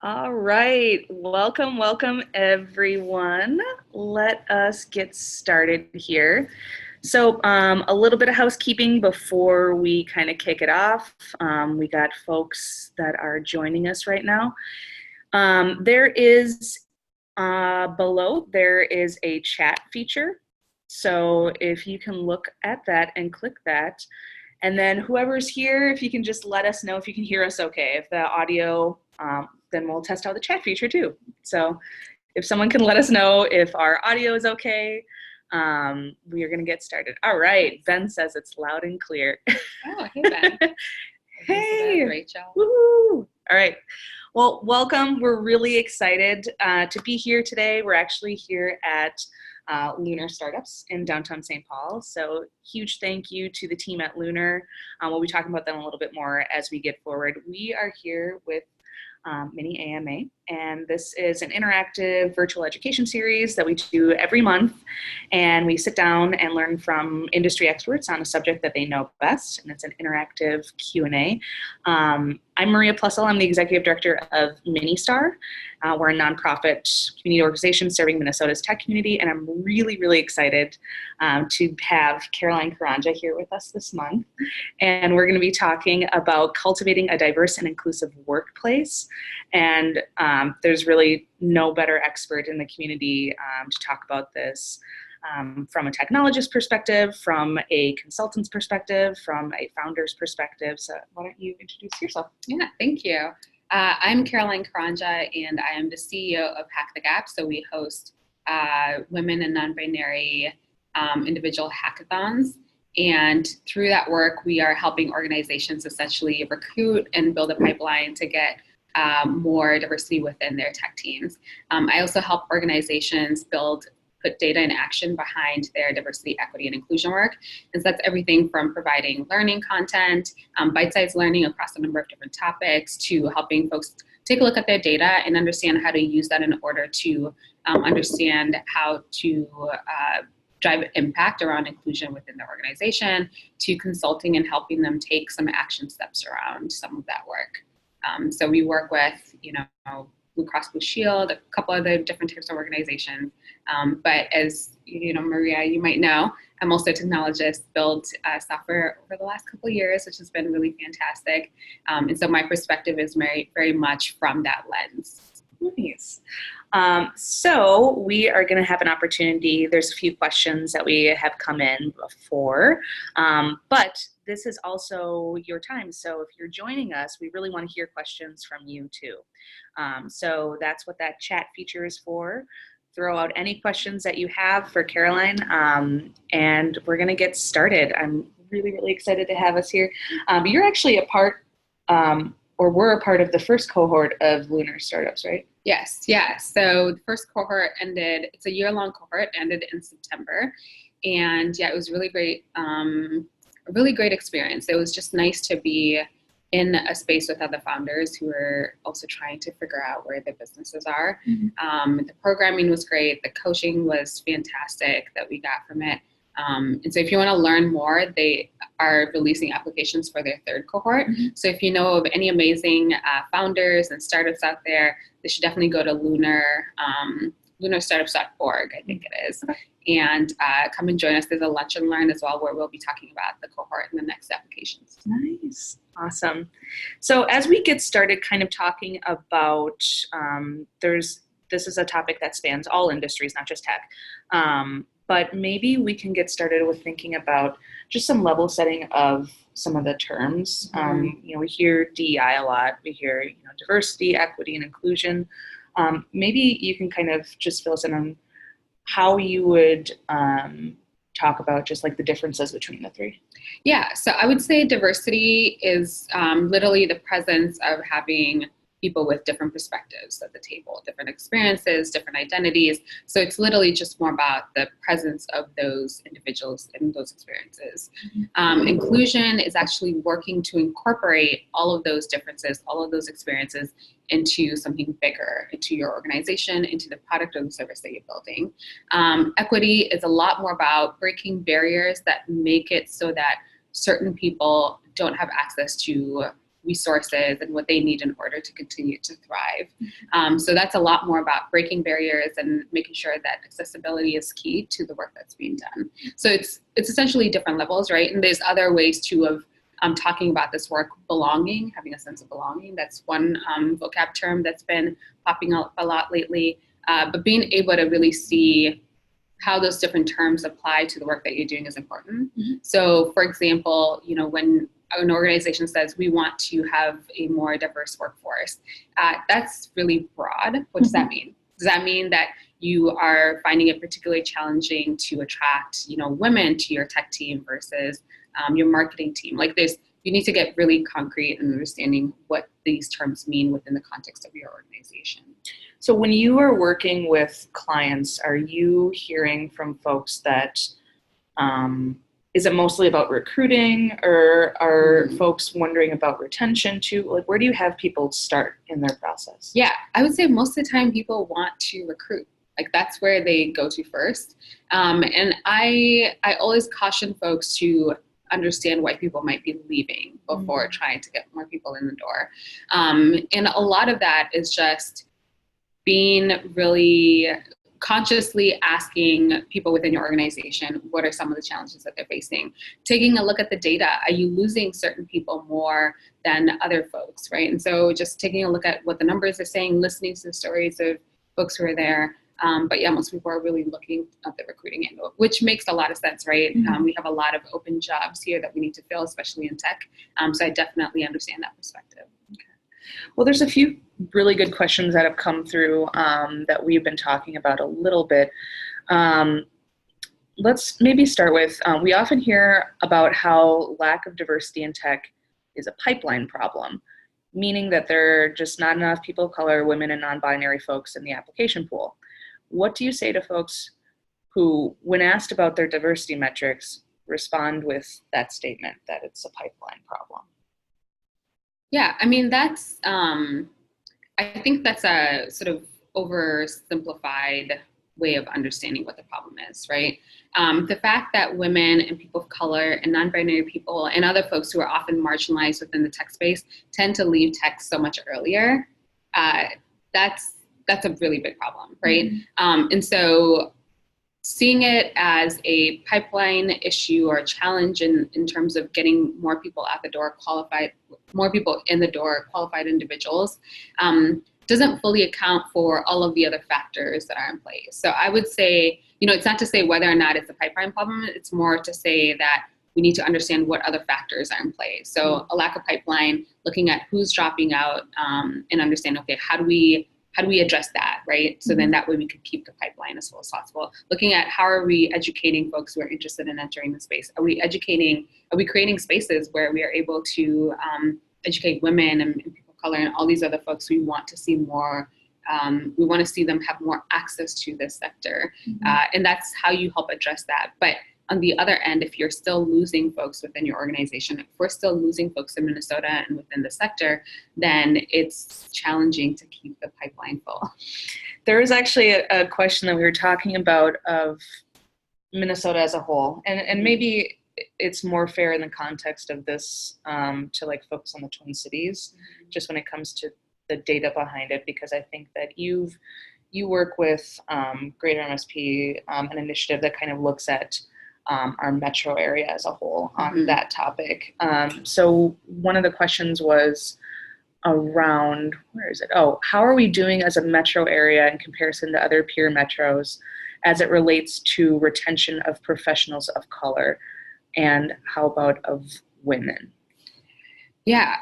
All right, welcome everyone. Let us get started here. A little bit of housekeeping before we kind of kick it off. We got folks that are joining us right now. There is below, there is a chat feature. So if you can look at that and click that, and then whoever's here, if you can just let us know if you can hear us okay. If the audio, then we'll test out the chat feature too. So if someone can let us know if our audio is okay, we are going to get started. All right. Ben says it's loud and clear. Oh, hey, Ben. Hey. Rachel. Woo. All right. Well, welcome. We're really excited to be here today. We're actually here at Lunar Startups in downtown St. Paul. So huge thank you to the team at Lunar. We'll be talking about them a little bit more as we get forward. We are here with Mini AMA, and this is an interactive virtual education series that we do every month, and we sit down and learn from industry experts on a subject that they know best, and it's an interactive Q&A. I'm Maria Plussel. I'm the executive director of Minnestar. We're a nonprofit community organization serving Minnesota's tech community, and I'm really excited to have Caroline Karanja here with us this month. And we're going to be talking about cultivating a diverse and inclusive workplace. And there's really no better expert in the community to talk about this. From a technologist perspective, from a consultant's perspective, from a founder's perspective. So why don't you introduce yourself? Yeah, thank you. I'm Caroline Karanja, and I am the CEO of Hack the Gap. So we host women and non-binary individual hackathons. And through that work, we are helping organizations essentially recruit and build a pipeline to get more diversity within their tech teams. I also help organizations put data in action behind their diversity, equity, and inclusion work. And so that's everything from providing learning content, bite-sized learning across a number of different topics, to helping folks take a look at their data and understand how to use that in order to understand how to drive impact around inclusion within their organization, to consulting and helping them take some action steps around some of that work. So we work with, Blue Cross Blue Shield, a couple other different types of organizations. But as Maria, you might know, I'm also a technologist, built software over the last couple of years, which has been really fantastic. And so my perspective is very much from that lens. Nice. So we are going to have an opportunity. There's a few questions that we have come in before, but this is also your time. So if you're joining us, we really want to hear questions from you too. So that's what that chat feature is for. Throw out any questions that you have for Caroline, and we're going to get started. I'm really excited to have us here. You're actually a part, or we're a part of the first cohort of Lunar Startups, right? Yes, yeah. So the first cohort ended, it's a year-long cohort, ended in September. And yeah, it was really great, a really great experience. It was just nice to be in a space with other founders who are also trying to figure out where their businesses are. Mm-hmm. The programming was great. The coaching was fantastic that we got from it. And so if you want to learn more, they are releasing applications for their third cohort. Mm-hmm. So if you know of any amazing founders and startups out there, they should definitely go to lunarstartups.org, I think it is. Okay. And come and join us. There's a lunch and learn as well, where we'll be talking about the cohort and the next applications. Nice. Awesome. So as we get started kind of talking about, this is a topic that spans all industries, not just tech. But maybe we can get started with thinking about just some level setting of some of the terms. We hear DEI a lot. We hear diversity, equity, and inclusion. Maybe you can kind of just fill us in on how you would talk about just like the differences between the three. Yeah, so I would say diversity is literally the presence of having people with different perspectives at the table, different experiences, different identities. So it's literally just more about the presence of those individuals and those experiences. Inclusion is actually working to incorporate all of those differences, all of those experiences into something bigger, into your organization, into the product or the service that you're building. Equity is a lot more about breaking barriers that make it so that certain people don't have access to resources and what they need in order to continue to thrive. So that's a lot more about breaking barriers and making sure that accessibility is key to the work that's being done. So it's essentially different levels, right? And there's other ways too of talking about this work: belonging, having a sense of belonging. That's one vocab term that's been popping up a lot lately. But being able to really see how those different terms apply to the work that you're doing is important. So, for example, when an organization says we want to have a more diverse workforce, that's really broad. What does that mean? Does that mean that you are finding it particularly challenging to attract, women to your tech team versus your marketing team? Like, you need to get really concrete in understanding what these terms mean within the context of your organization. So when you are working with clients, are you hearing from folks that, is it mostly about recruiting, or are folks wondering about retention too? Like, where do you have people start in their process? Yeah, I would say most of the time people want to recruit. Like, that's where they go to first. And I always caution folks to understand why people might be leaving before trying to get more people in the door. And a lot of that is just being really consciously asking people within your organization, what are some of the challenges that they're facing? Taking a look at the data. Are you losing certain people more than other folks, right? And so just taking a look at what the numbers are saying, listening to the stories of folks who are there. But yeah, most people are really looking at the recruiting angle, which makes a lot of sense, right? We have a lot of open jobs here that we need to fill, especially in tech. So I definitely understand that perspective. Okay. Well, there's a few really good questions that have come through that we've been talking about a little bit. Let's maybe start with, we often hear about how lack of diversity in tech is a pipeline problem, meaning that there are just not enough people of color, women, and non-binary folks in the application pool. What do you say to folks who, when asked about their diversity metrics, respond with that statement that it's a pipeline problem? Yeah, I mean, I think that's a sort of oversimplified way of understanding what the problem is, right? The fact that women and people of color and non-binary people and other folks who are often marginalized within the tech space tend to leave tech so much earlier, that's a really big problem, right? And so seeing it as a pipeline issue or a challenge in terms of getting more people at the door, more people in the door, qualified individuals, doesn't fully account for all of the other factors that are in place. So I would say, it's not to say whether or not it's a pipeline problem, it's more to say that we need to understand what other factors are in play. So a lack of pipeline, looking at who's dropping out, and understand, okay, how do we address that, right? So then that way we could keep the pipeline as full as possible. Looking at how are we educating folks who are interested in entering the space? Are we creating spaces where we are able to educate women and people of color and all these other folks we want to see more? We want to see them have more access to this sector. And that's how you help address that. But on the other end, if you're still losing folks within your organization, if we're still losing folks in Minnesota and within the sector, then it's challenging to keep the pipeline full. There was actually a question that we were talking about of Minnesota as a whole, and maybe it's more fair in the context of this to like focus on the Twin Cities, just when it comes to the data behind it, because I think that you work with Greater MSP, an initiative that kind of looks at our metro area as a whole on that topic. So one of the questions was around, where is it? Oh, how are we doing as a metro area in comparison to other peer metros as it relates to retention of professionals of color? And how about of women? Yeah,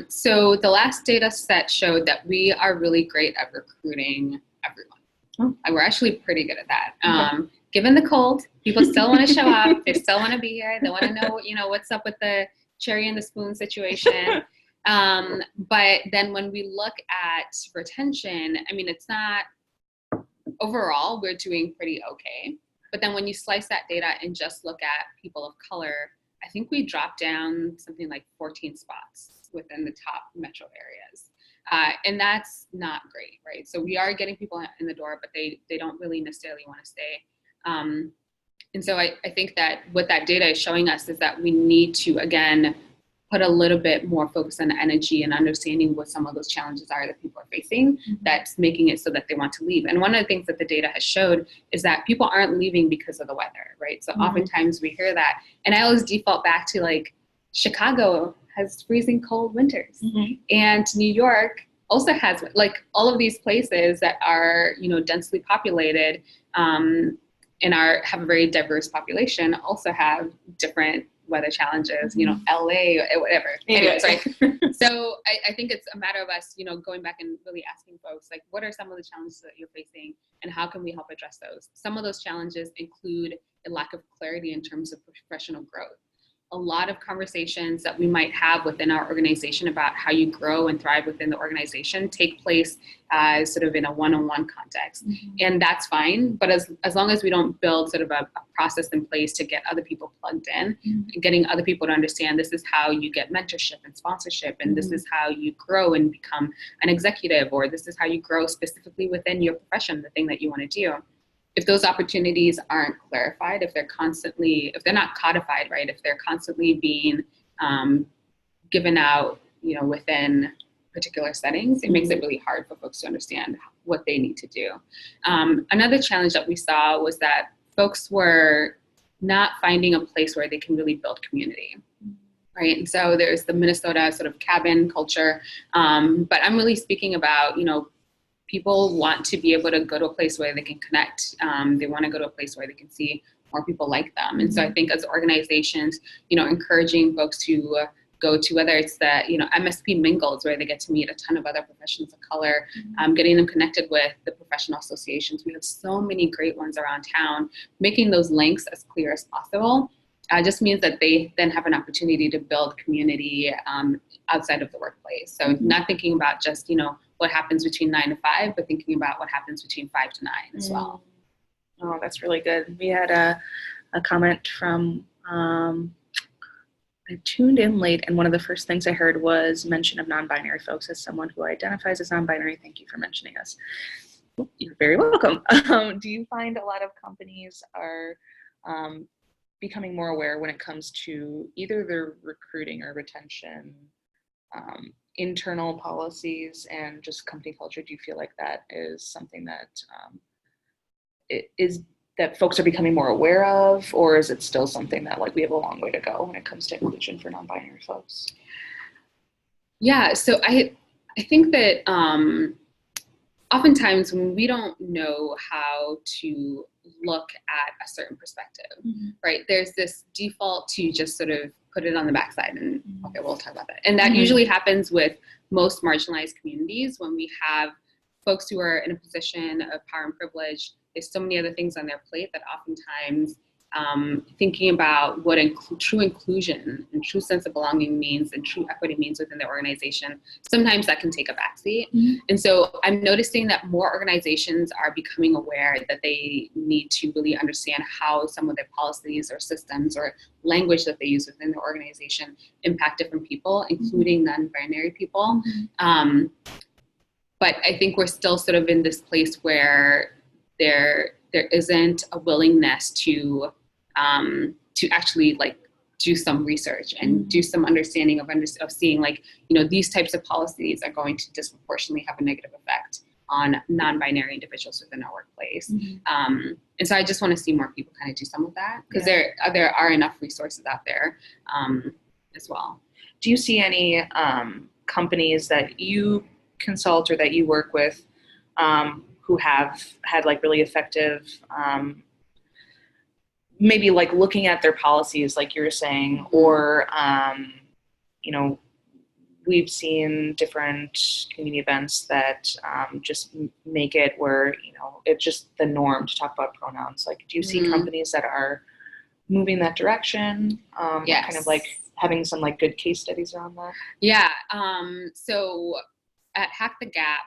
so the last data set showed that we are really great at recruiting everyone. And we're actually pretty good at that. Given the cold, people still want to show up. They still want to be here. They want to know, what's up with the cherry and the spoon situation. But then when we look at retention, I mean, it's not, overall, we're doing pretty okay. But then when you slice that data and just look at people of color, I think we dropped down something like 14 spots within the top metro areas. And that's not great, right? So we are getting people in the door, but they don't really necessarily want to stay. And so I think that what that data is showing us is that we need to, again, put a little bit more focus and energy and understanding what some of those challenges are that people are facing, that's making it so that they want to leave. And one of the things that the data has showed is that people aren't leaving because of the weather, right? So oftentimes we hear that. And I always default back to like, Chicago has freezing cold winters. And New York also has, like, all of these places that are, you know, densely populated and have a very diverse population also have different weather challenges, you know, LA or whatever. Anyways, right? So I think it's a matter of us, you know, going back and really asking folks, like, what are some of the challenges that you're facing and how can we help address those? Some of those challenges include a lack of clarity in terms of professional growth. A lot of conversations that we might have within our organization about how you grow and thrive within the organization take place sort of in a one-on-one context. And that's fine, but as long as we don't build sort of a process in place to get other people plugged in, getting other people to understand this is how you get mentorship and sponsorship, and this is how you grow and become an executive, or this is how you grow specifically within your profession, the thing that you want to do. If those opportunities aren't clarified, if they're not codified, right? If they're constantly being given out, you know, within particular settings, it makes it really hard for folks to understand what they need to do. Another challenge that we saw was that folks were not finding a place where they can really build community. Right. And so there's the Minnesota sort of cabin culture. But I'm really speaking about, you know, people want to be able to go to a place where they can connect. They want to go to a place where they can see more people like them. And so I think as organizations, you know, encouraging folks to go to, whether it's the, you know, MSP mingles where they get to meet a ton of other professions of color, getting them connected with the professional associations. We have so many great ones around town. Making those links as clear as possible just means that they then have an opportunity to build community outside of the workplace. So not thinking about just, you know, what happens between 9 to 5, but thinking about what happens between 5 to 9 as well. Oh, that's really good. We had a comment from, I tuned in late, and one of the first things I heard was mention of non-binary folks. As someone who identifies as non-binary, thank you for mentioning us. You're very welcome. Do you find a lot of companies are becoming more aware when it comes to either their recruiting or retention, internal policies, and just company culture? Do you feel like that is something that that folks are becoming more aware of, or is it still something that, like, we have a long way to go when it comes to inclusion for non-binary folks? Yeah, so I think that oftentimes when we don't know how to look at a certain perspective, right, there's this default to just sort of put it on the backside and okay, we'll talk about that. And that usually happens with most marginalized communities when we have folks who are in a position of power and privilege. There's so many other things on their plate that oftentimes thinking about what true inclusion and true sense of belonging means and true equity means within the organization, sometimes that can take a backseat. And so I'm noticing that more organizations are becoming aware that they need to really understand how some of their policies or systems or language that they use within the organization impact different people, including non-binary people. But I think we're still sort of in this place where there isn't a willingness to actually like do some research and do some understanding of seeing, like, you know, these types of policies are going to disproportionately have a negative effect on non-binary individuals within our workplace. And so I just want to see more people kind of do some of that, because there are enough resources out there as well. Do you see any companies that you consult or that you work with who have had like really effective, maybe like looking at their policies, like you were saying, or, you know, we've seen different community events that just make it where, you know, it's just the norm to talk about pronouns. Like, do you see companies that are moving that direction? Yes. Kind of like having some like good case studies around that? Yeah. So at Hack the Gap,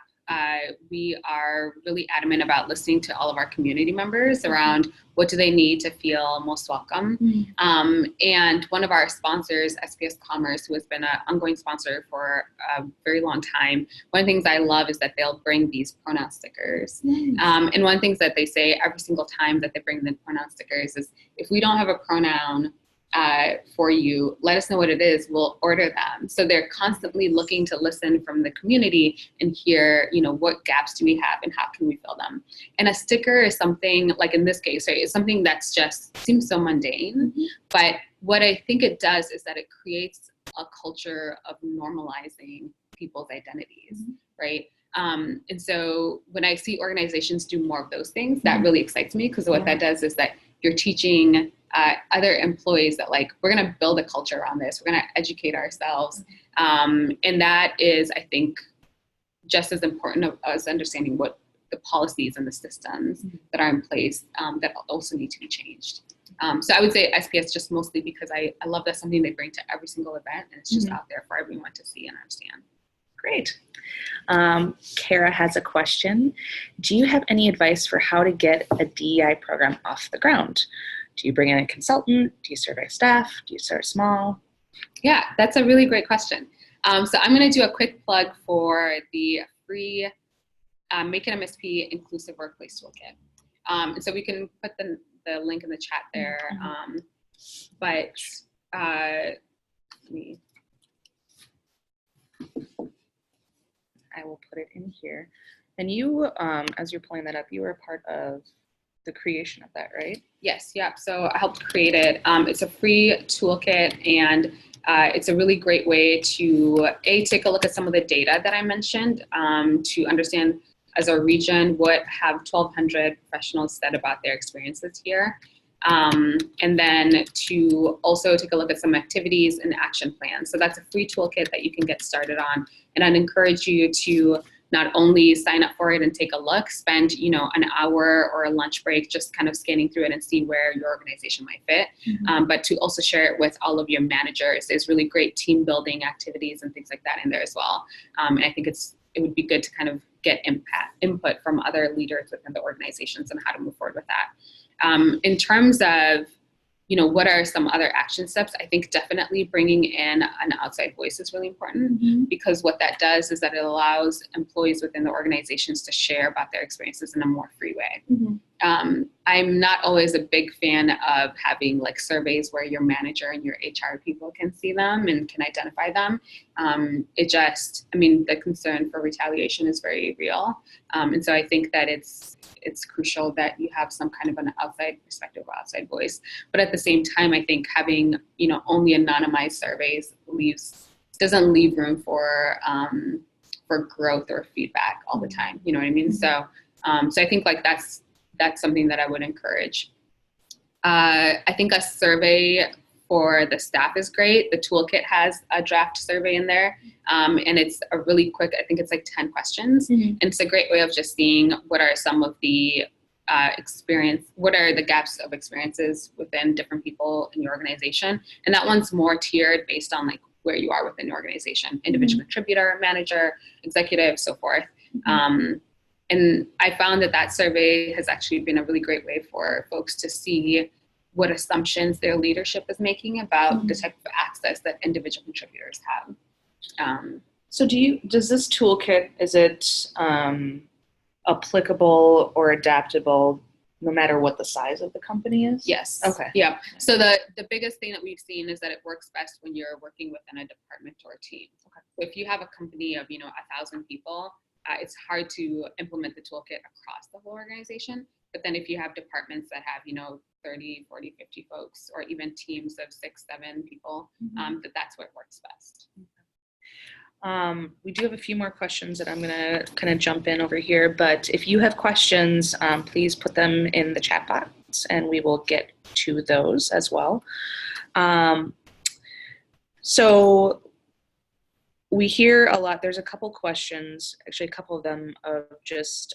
we are really adamant about listening to all of our community members around what do they need to feel most welcome. And one of our sponsors, SPS Commerce, who has been an ongoing sponsor for a very long time, one of the things I love is that they'll bring these pronoun stickers. And one of the things that they say every single time that they bring the pronoun stickers is, if we don't have a pronoun for you. Let us know what it is. We'll order them. So they're constantly looking to listen from the community and hear, what gaps do we have and how can we fill them? And a sticker is something, like in this case, right, it's something that's just seems so mundane. But what I think it does is that it creates a culture of normalizing people's identities, right? And so when I see organizations do more of those things, that really excites me, because what that does is that you're teaching other employees that, like, we're going to build a culture around this. We're going to educate ourselves. And that is, I think, just as important of us understanding what the policies and the systems that are in place that also need to be changed. So I would say SPS just mostly because I love that's something they bring to every single event, and it's just out there for everyone to see and understand. Great. Kara has a question. Do you have any advice for how to get a DEI program off the ground? Do you bring in a consultant? Do you survey staff? Do you start small? Yeah, that's a really great question. So I'm going to do a quick plug for the free Make an MSP Inclusive Workplace Toolkit. And so we can put the link in the chat there. But I will put it in here. And you, as you're pulling that up, you were a part of the creation of that, right? Yes, yeah. So I helped create it. It's a free toolkit, and it's a really great way to take a look at some of the data that I mentioned, to understand as a region what have 1,200 professionals said about their experiences here. And then to also take a look at some activities and action plans. So that's a free toolkit that you can get started on. And I'd encourage you to not only sign up for it and take a look, spend, an hour or a lunch break just kind of scanning through it and see where your organization might fit, but to also share it with all of your managers. There's really great team building activities and things like that in there as well. And I think it would be good to kind of get input from other leaders within the organizations and how to move forward with that. In terms of, what are some other action steps? I think definitely bringing in an outside voice is really important, because what that does is that it allows employees within the organizations to share about their experiences in a more free way. I'm not always a big fan of having like surveys where your manager and your HR people can see them and can identify them. The concern for retaliation is very real. And so I think that it's crucial that you have some kind of an outside perspective or outside voice. But at the same time, I think having, only anonymized surveys doesn't leave room for growth or feedback all the time. You know what I mean? So I think like that's something that I would encourage. I think a survey for the staff is great. The toolkit has a draft survey in there, and it's a really quick, I think it's like 10 questions. And it's a great way of just seeing what are some of the what are the gaps of experiences within different people in your organization. And that one's more tiered based on like where you are within the organization, individual contributor, manager, executive, so forth. And I found that survey has actually been a really great way for folks to see what assumptions their leadership is making about the type of access that individual contributors have. So does this toolkit, is it applicable or adaptable no matter what the size of the company is? Yes. Okay. Yeah. So the biggest thing that we've seen is that it works best when you're working within a department or team. Okay. So if you have a company of, 1,000 people, it's hard to implement the toolkit across the whole organization. But then if you have departments that have, 30, 40, 50 folks, or even teams of 6, 7 people, that's where it works best. We do have a few more questions that I'm going to kind of jump in over here, but if you have questions, please put them in the chat box and we will get to those as well. So we hear a lot, there's a couple questions, actually a couple of them of just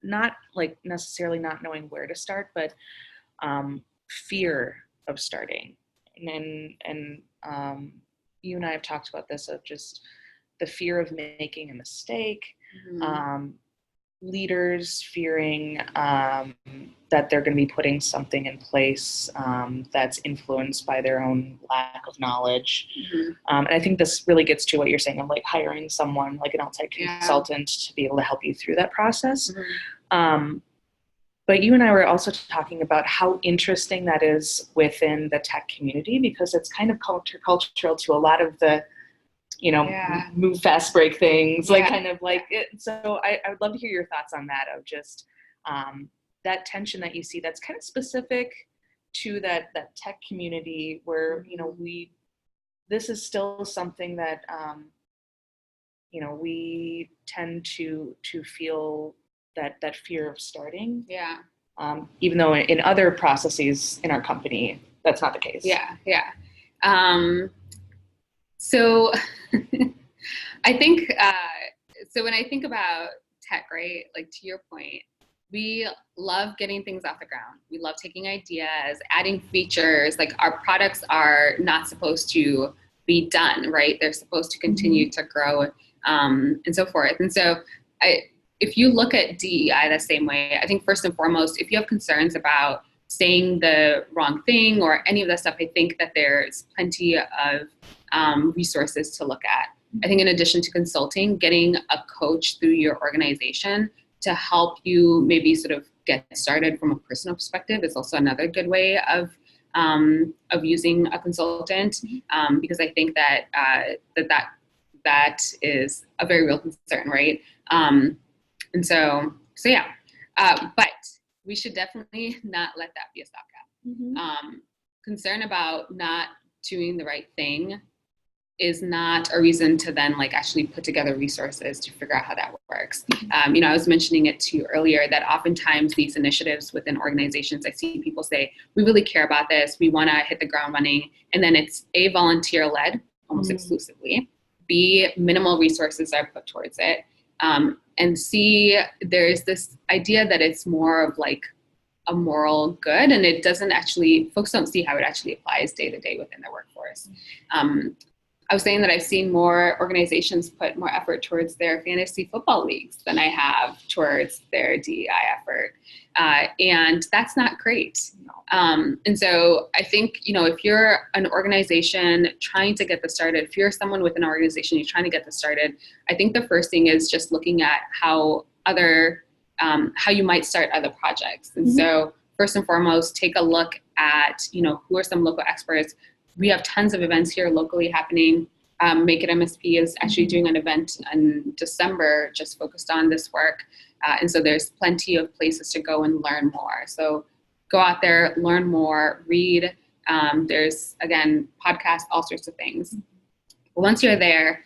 not like necessarily not knowing where to start, but fear of starting. And you and I have talked about this, of just the fear of making a mistake, leaders fearing that they're going to be putting something in place that's influenced by their own lack of knowledge. And I think this really gets to what you're saying of like hiring someone like an outside consultant to be able to help you through that process. But you and I were also talking about how interesting that is within the tech community, because it's kind of cultural to a lot of the, move fast, break things, like kind of like it. So I would love to hear your thoughts on that, of just that tension that you see that's kind of specific to that tech community where, this is still something that, we tend to feel that fear of starting. Yeah. Even though in other processes in our company, that's not the case. Yeah. Yeah. So I think, so when I think about tech, right, like to your point, we love getting things off the ground. We love taking ideas, adding features. Like our products are not supposed to be done, right? They're supposed to continue to grow, and so forth. And so if you look at DEI the same way, I think first and foremost, if you have concerns about saying the wrong thing or any of that stuff, I think that there's plenty of resources to look at. I think in addition to consulting, getting a coach through your organization to help you maybe sort of get started from a personal perspective is also another good way of using a consultant, because I think that that is a very real concern, right? And so yeah, but we should definitely not let that be a stopgap. Concern about not doing the right thing is not a reason to then like actually put together resources to figure out how that works. I was mentioning it to you earlier that oftentimes these initiatives within organizations, I see people say, we really care about this, we want to hit the ground running, and then it's A, volunteer-led, almost exclusively, B, minimal resources are put towards it, and C, there's this idea that it's more of like a moral good, and it doesn't actually, folks don't see how it actually applies day to day within their workforce. I was saying that I've seen more organizations put more effort towards their fantasy football leagues than I have towards their DEI effort. And that's not great. And so I think, if you're an organization trying to get this started, if you're someone with an organization, you're trying to get this started, I think the first thing is just looking at how you might start other projects. And so first and foremost, take a look at, who are some local experts. We have tons of events here locally happening. Make It MSP is actually doing an event in December just focused on this work. And so there's plenty of places to go and learn more. So go out there, learn more, read. There's, again, podcasts, all sorts of things. But once you're there,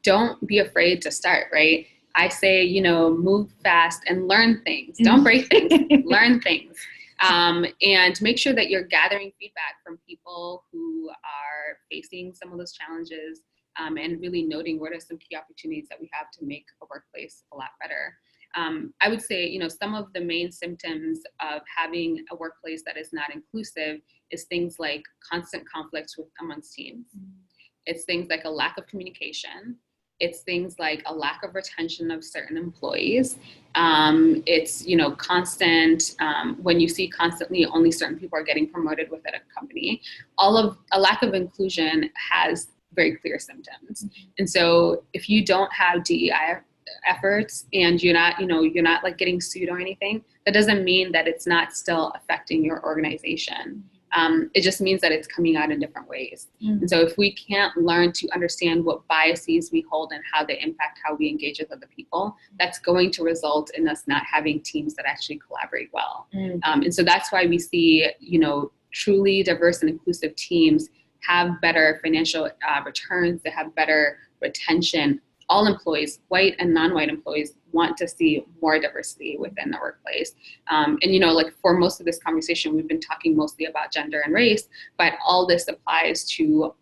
don't be afraid to start, right? I say, move fast and learn things. Don't break things, learn things. And make sure that you're gathering feedback from people who are facing some of those challenges, and really noting what are some key opportunities that we have to make a workplace a lot better. I would say, some of the main symptoms of having a workplace that is not inclusive is things like constant conflicts amongst teams. It's things like a lack of communication. It's things like a lack of retention of certain employees. It's, constant, when you see constantly only certain people are getting promoted within a company, a lack of inclusion has very clear symptoms. And so if you don't have DEI efforts and you're not like getting sued or anything, that doesn't mean that it's not still affecting your organization. It just means that it's coming out in different ways. And so if we can't learn to understand what biases we hold and how they impact how we engage with other people, that's going to result in us not having teams that actually collaborate well. And so that's why we see, truly diverse and inclusive teams have better financial returns, they have better retention. All employees, white and non-white employees, want to see more diversity within the workplace. And, like for most of this conversation, we've been talking mostly about gender and race, but all this applies to,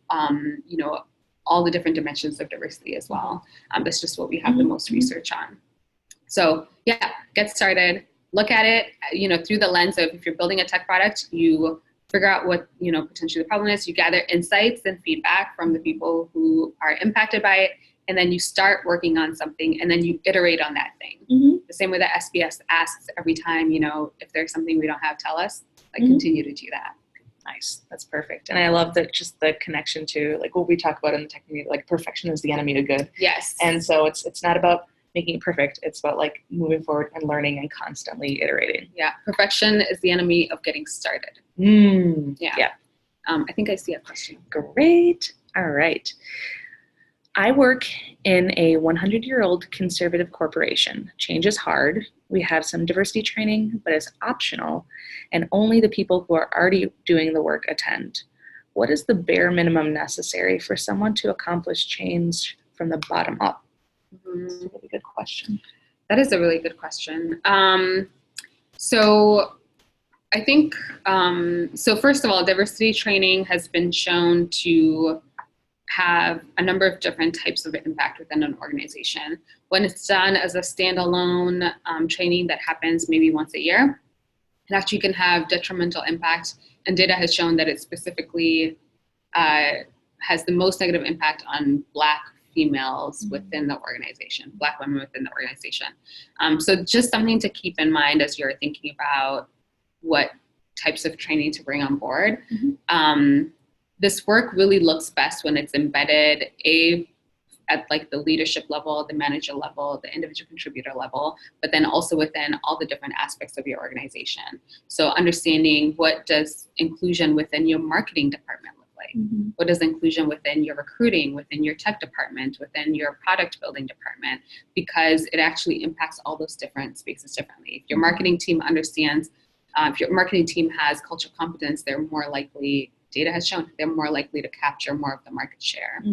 all the different dimensions of diversity as well. That's just what we have the most research on. So yeah, get started, look at it, through the lens of if you're building a tech product, you figure out what, potentially the problem is, you gather insights and feedback from the people who are impacted by it, and then you start working on something and then you iterate on that thing. The same way that SBS asks every time, if there's something we don't have, tell us, continue to do that. Nice. That's perfect. And I love that, just the connection to like what we talk about in the tech community, like perfection is the enemy of good. Yes. And so it's not about making it perfect. It's about like moving forward and learning and constantly iterating. Yeah, perfection is the enemy of getting started. Yeah. I think I see a question. Great. All right. I work in a 100-year-old conservative corporation. Change is hard. We have some diversity training, but it's optional, and only the people who are already doing the work attend. What is the bare minimum necessary for someone to accomplish change from the bottom up? That's a really good question. That is a really good question. So I think, so first of all, diversity training has been shown to have a number of different types of impact within an organization. When it's done as a standalone training that happens maybe once a year, it actually can have detrimental impact, and data has shown that it specifically has the most negative impact on Black females within the organization, Black women within the organization. So just something to keep in mind as you're thinking about what types of training to bring on board. This work really looks best when it's embedded at like the leadership level, the manager level, the individual contributor level, but then also within all the different aspects of your organization. So understanding, what does inclusion within your marketing department look like? What does inclusion within your recruiting, within your tech department, within your product building department? Because it actually impacts all those different spaces differently. If your marketing team understands, if your marketing team has cultural competence, they're more likely, data has shown, they're more likely to capture more of the market share.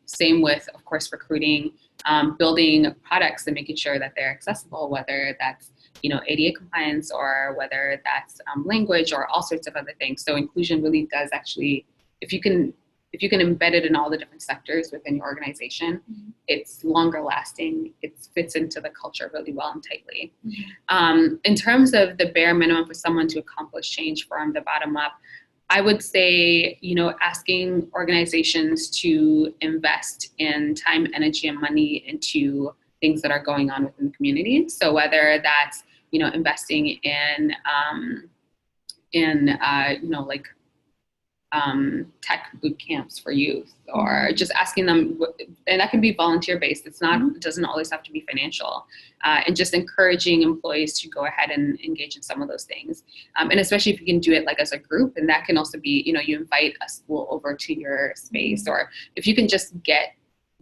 Same with, of course, recruiting, building products and making sure that they're accessible, whether that's, ADA compliance or whether that's language or all sorts of other things. So inclusion really does actually, if you can embed it in all the different sectors within your organization, it's longer lasting. It fits into the culture really well and tightly. In terms of the bare minimum for someone to accomplish change from the bottom up, I would say, asking organizations to invest in time, energy, and money into things that are going on within the community. So whether that's, investing in tech boot camps for youth, or just asking them, and that can be volunteer based. It's not, it doesn't always have to be financial, and just encouraging employees to go ahead and engage in some of those things. And especially if you can do it like as a group, and that can also be, you invite a school over to your space, or if you can just get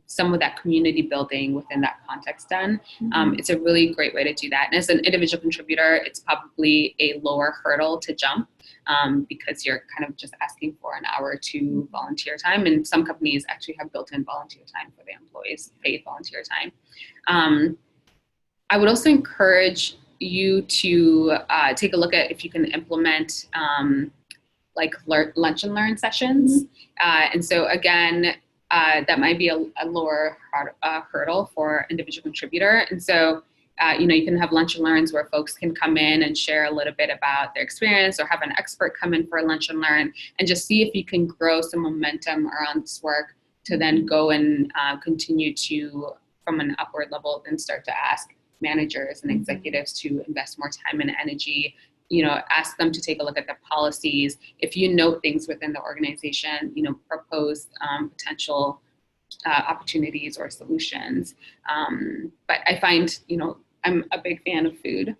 some of that community building within that context done, it's a really great way to do that. And as an individual contributor, it's probably a lower hurdle to jump, because you're kind of just asking for an hour or two volunteer time. And some companies actually have built-in volunteer time for their employees, paid volunteer time. I would also encourage you to take a look at if you can implement like lunch and learn sessions. And so again, that might be a lower hurdle for individual contributor. And so, you can have lunch and learns where folks can come in and share a little bit about their experience, or have an expert come in for a lunch and learn, and just see if you can grow some momentum around this work to then go and continue to, from an upward level, then start to ask managers and executives to invest more time and energy. Ask them to take a look at the policies. If you note things within the organization, propose potential opportunities or solutions. But I find, I'm a big fan of food.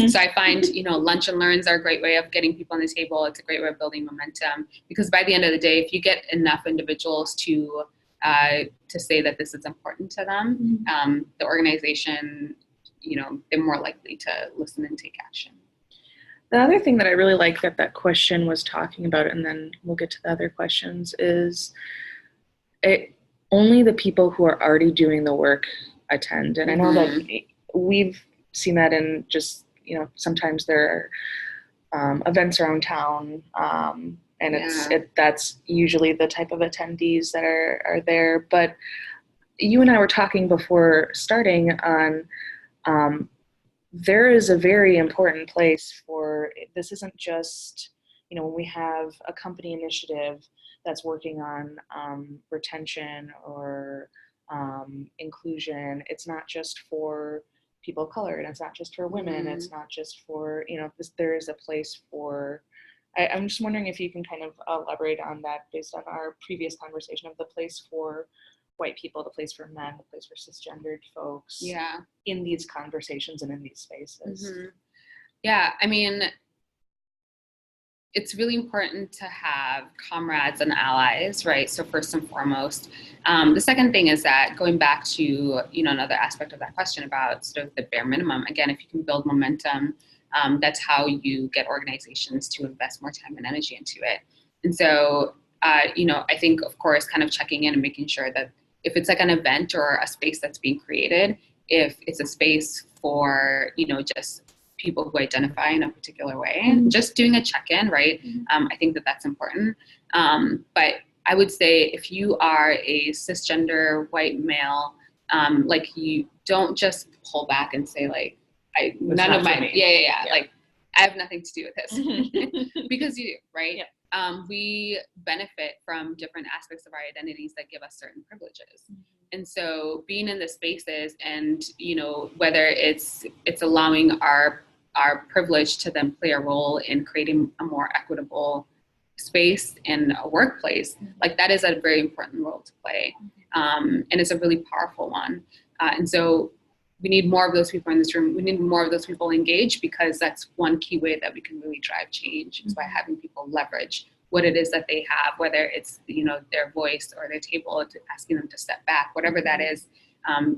So I find, lunch and learns are a great way of getting people on the table. It's a great way of building momentum, because by the end of the day, if you get enough individuals to say that this is important to them, the organization, they're more likely to listen and take action. The other thing that I really like that question was talking about, and then we'll get to the other questions, is only the people who are already doing the work attend. And I know that we've seen that in just, sometimes there are events around town, and that's usually the type of attendees that are there. But you and I were talking before starting on, there is a very important place for, this isn't just, when we have a company initiative that's working on retention or inclusion, it's not just for people of color, and it's not just for women, it's not just for, there is a place for, I'm just wondering if you can kind of elaborate on that based on our previous conversation of the place for white people, the place for men, the place for cisgendered folks. Yeah. In these conversations and in these spaces. Mm-hmm. Yeah, I mean, it's really important to have comrades and allies, right? So first and foremost. The second thing is that going back to, another aspect of that question about sort of the bare minimum, again, if you can build momentum, that's how you get organizations to invest more time and energy into it. And so, I think, of course, kind of checking in and making sure that if it's like an event or a space that's being created, if it's a space for, just people who identify in a particular way, just doing a check-in, right? I think that that's important. But I would say if you are a cisgender white male, like you don't just pull back and say like, none of my, yeah, like I have nothing to do with this because you do, right? Yeah. We benefit from different aspects of our identities that give us certain privileges. And so being in the spaces and, whether it's allowing our privilege to then play a role in creating a more equitable space in a workplace, like that is a very important role to play. And it's a really powerful one. And so we need more of those people in this room. We need more of those people engaged, because that's one key way that we can really drive change is by having people leverage what it is that they have, whether it's, their voice or their table, asking them to step back, whatever that is,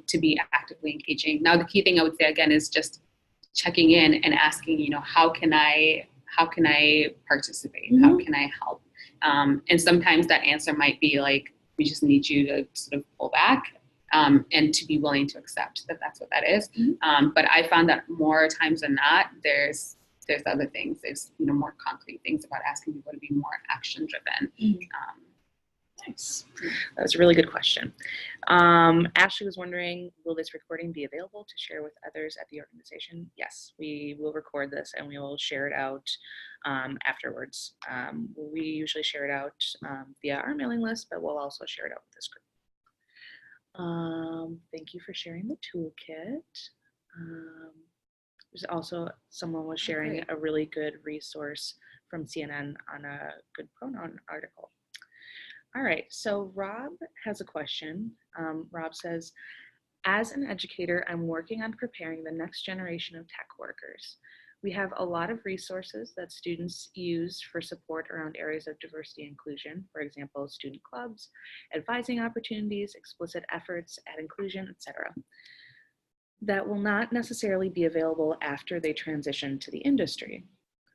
to be actively engaging. Now, the key thing I would say again is just checking in and asking, how can I participate? How can I help? And sometimes that answer might be like, we just need you to sort of pull back and to be willing to accept that that's what that is. But I found that more times than not, there's other things. There's more concrete things about asking people to be more action driven. Nice. That was a really good question. Ashley was wondering, will this recording be available to share with others at the organization? Yes, we will record this and we will share it out afterwards. We usually share it out via our mailing list, but we'll also share it out with this group. Thank you for sharing the toolkit. There's also someone was sharing a really good resource from CNN on a good pronoun article. All right, so Rob has a question. Rob says, as an educator, I'm working on preparing the next generation of tech workers. We have a lot of resources that students use for support around areas of diversity and inclusion, for example, student clubs, advising opportunities, explicit efforts at inclusion, etc., that will not necessarily be available after they transition to the industry.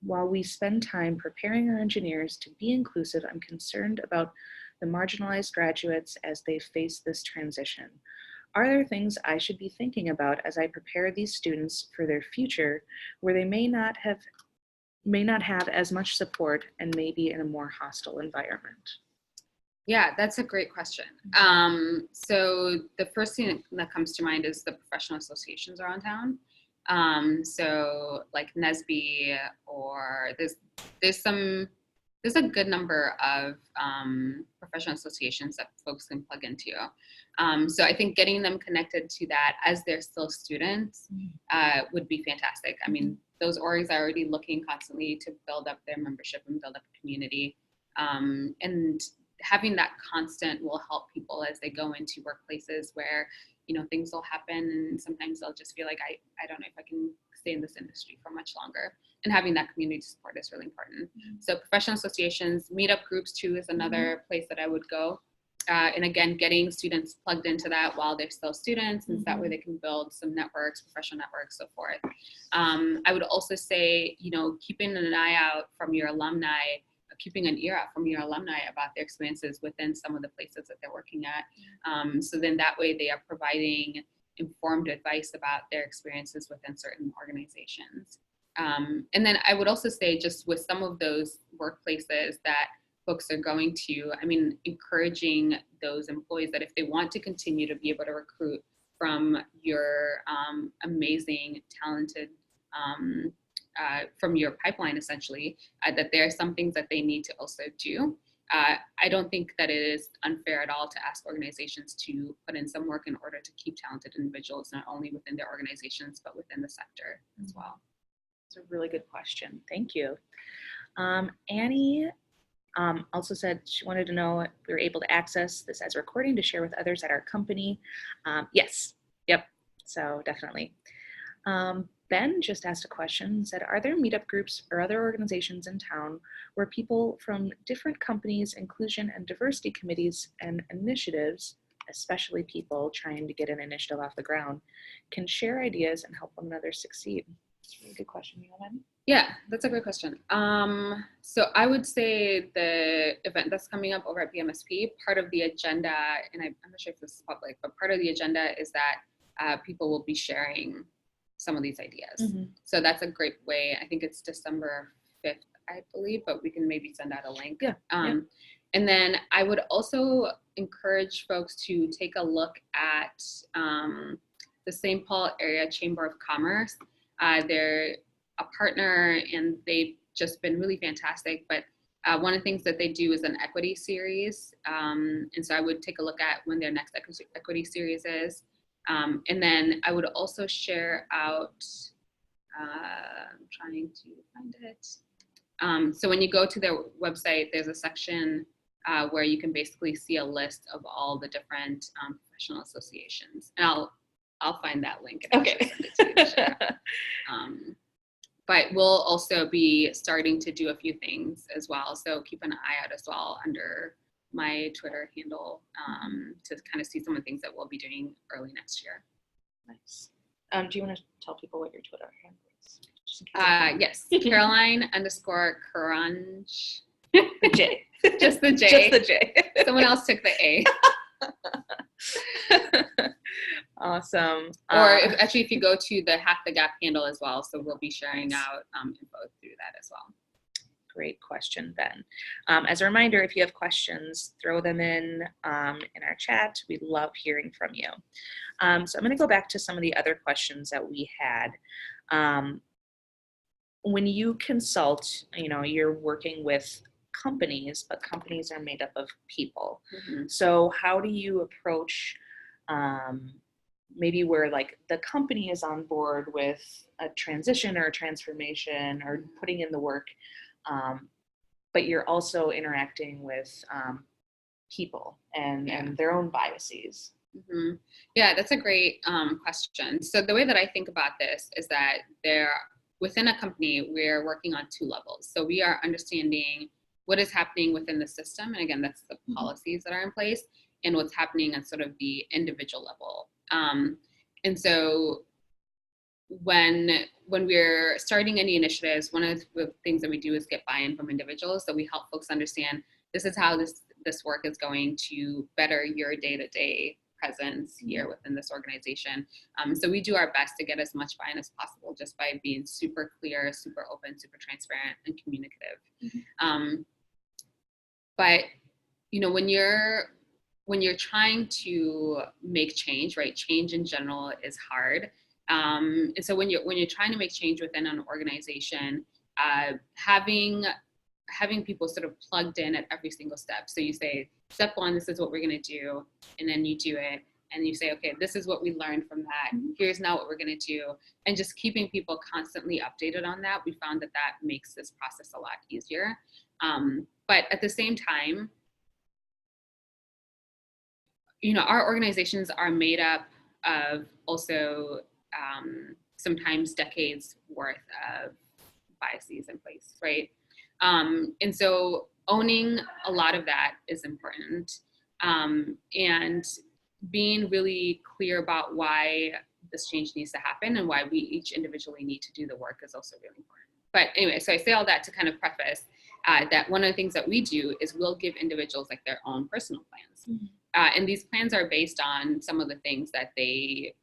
While we spend time preparing our engineers to be inclusive, I'm concerned about the marginalized graduates as they face this transition. Are there things I should be thinking about as I prepare these students for their future where they may not have as much support and may be in a more hostile environment? Yeah, that's a great question. So the first thing that comes to mind is the professional associations around town. So like NSBE, or there's a good number of professional associations that folks can plug into. So I think getting them connected to that as they're still students would be fantastic. I mean, those orgs are already looking constantly to build up their membership and build up a community. And having that constant will help people as they go into workplaces where, things will happen and sometimes they'll just feel like, I don't know if I can stay in this industry for much longer. And having that community support is really important. So professional associations, meetup groups too is another place that I would go. And again, getting students plugged into that while they're still students, and that way they can build some networks, professional networks, so forth. I would also say, keeping an eye out from your alumni, keeping an ear out from your alumni about their experiences within some of the places that they're working at. So then that way they are providing informed advice about their experiences within certain organizations. And then I would also say, just with some of those workplaces that folks are going to, encouraging those employees that if they want to continue to be able to recruit from your amazing, talented, from your pipeline, essentially, that there are some things that they need to also do. I don't think that it is unfair at all to ask organizations to put in some work in order to keep talented individuals, not only within their organizations, but within the sector as well. It's a really good question. Thank you. Annie Also said she wanted to know if we were able to access this as a recording to share with others at our company. Yes, yep, so definitely. Ben just asked a question, said, are there meetup groups or other organizations in town where people from different companies, inclusion and diversity committees and initiatives, especially people trying to get an initiative off the ground, can share ideas and help one another succeed? That's a really good question. You know, Yeah, that's a great question. So I would say the event that's coming up over at BMSP, part of the agenda, and I'm not sure if this is public, but part of the agenda is that people will be sharing some of these ideas. Mm-hmm. So that's a great way. I think it's December 5th, I believe, but we can maybe send out a link. Yeah. And then I would also encourage folks to take a look at the St. Paul Area Chamber of Commerce. They're a partner and they've just been really fantastic. But one of the things that they do is an equity series. And so I would take a look at when their next equity series is. And then I would also share out, I'm trying to find it. So when you go to their website, there's a section where you can basically see a list of all the different professional associations. And I'll find that link. And okay. Send it to you. But we'll also be starting to do a few things as well. So keep an eye out as well under my Twitter handle to kind of see some of the things that we'll be doing early next year. Nice. Do you want to tell people what your Twitter handle is? Yes, Caroline _Karanja. The J. Just the J. Just the J. Someone else took the A. Awesome. Or if you go to the Hack the Gap handle as well, so we'll be sharing out info through that as well. Great question, Ben. As a reminder, if you have questions, throw them in our chat. We love hearing from you. So I'm going to go back to some of the other questions that we had. When you consult, you're working with companies, but companies are made up of people. Mm-hmm. So how do you approach maybe where like the company is on board with a transition or a transformation or putting in the work, but you're also interacting with people and their own biases? Mm-hmm. Yeah, that's a great question. So the way that I think about this is that within a company, we're working on two levels. So we are understanding what is happening within the system. And again, that's the policies that are in place and what's happening at sort of the individual level. And so when we're starting any initiatives, one of the things that we do is get buy-in from individuals. So we help folks understand this is how this work is going to better your day-to-day presence here within this organization. So we do our best to get as much buy-in as possible just by being super clear, super open, super transparent, and communicative. Mm-hmm. But when you're trying to make change, right? Change in general is hard. And so when you're trying to make change within an organization, having people sort of plugged in at every single step. So you say, step one, this is what we're going to do. And then you do it. And you say, okay, this is what we learned from that. Mm-hmm. Here's now what we're going to do. And just keeping people constantly updated on that, we found that makes this process a lot easier. But at the same time, our organizations are made up of also sometimes decades worth of biases in place, right? And so owning a lot of that is important. And being really clear about why this change needs to happen and why we each individually need to do the work is also really important. But anyway, so I say all that to kind of preface that one of the things that we do is we'll give individuals like their own personal plans. Mm-hmm. And these plans are based on some of the things that they,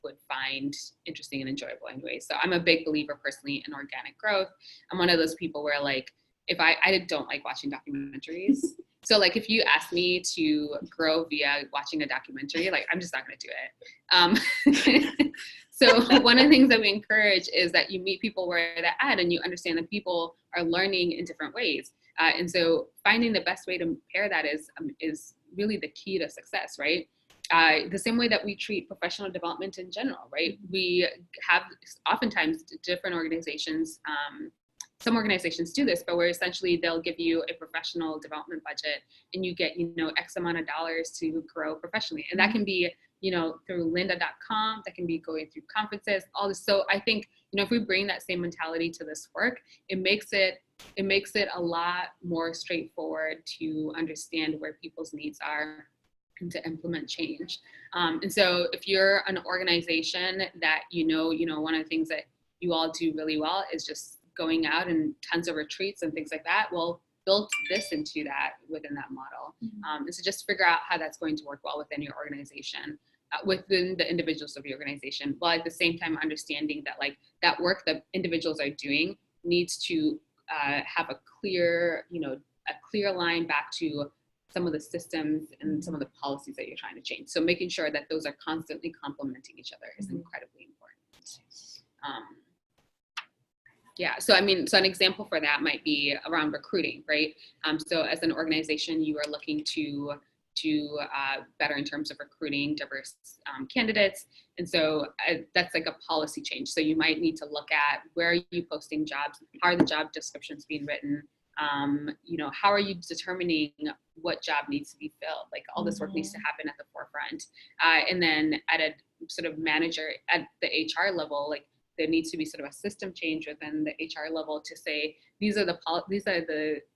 would find interesting and enjoyable anyway. So I'm a big believer personally in organic growth. I'm one of those people where like, if I don't like watching documentaries. So like, if you ask me to grow via watching a documentary, like I'm just not going to do it. So one of the things that we encourage is that you meet people where they're at and you understand that people are learning in different ways. And so finding the best way to pair that is really the key to success, right? The same way that we treat professional development in general, right? We have oftentimes different organizations some organizations do this, but where essentially they'll give you a professional development budget and you get, X amount of dollars to grow professionally. And that can be, through lynda.com, that can be going through conferences, all this. So I think, if we bring that same mentality to this work, it makes it a lot more straightforward to understand where people's needs are and to implement change. And so if you're an organization that, one of the things that you all do really well is just going out and tons of retreats and things like that, well, build this into that within that model. And so just figure out how that's going to work well within your organization, within the individuals of your organization, while at the same time understanding that like that work that individuals are doing needs to have a clear line back to some of the systems and some of the policies that you're trying to change. So making sure that those are constantly complementing each other is incredibly important. So an example for that might be around recruiting, right? So as an organization, you are looking to better in terms of recruiting diverse candidates. And so that's like a policy change. So you might need to look at, where are you posting jobs? How are the job descriptions being written? How are you determining what job needs to be filled? Like all this work needs to happen at the forefront. And then at a sort of manager at the HR level, like there needs to be sort of a system change within the HR level to say, these are the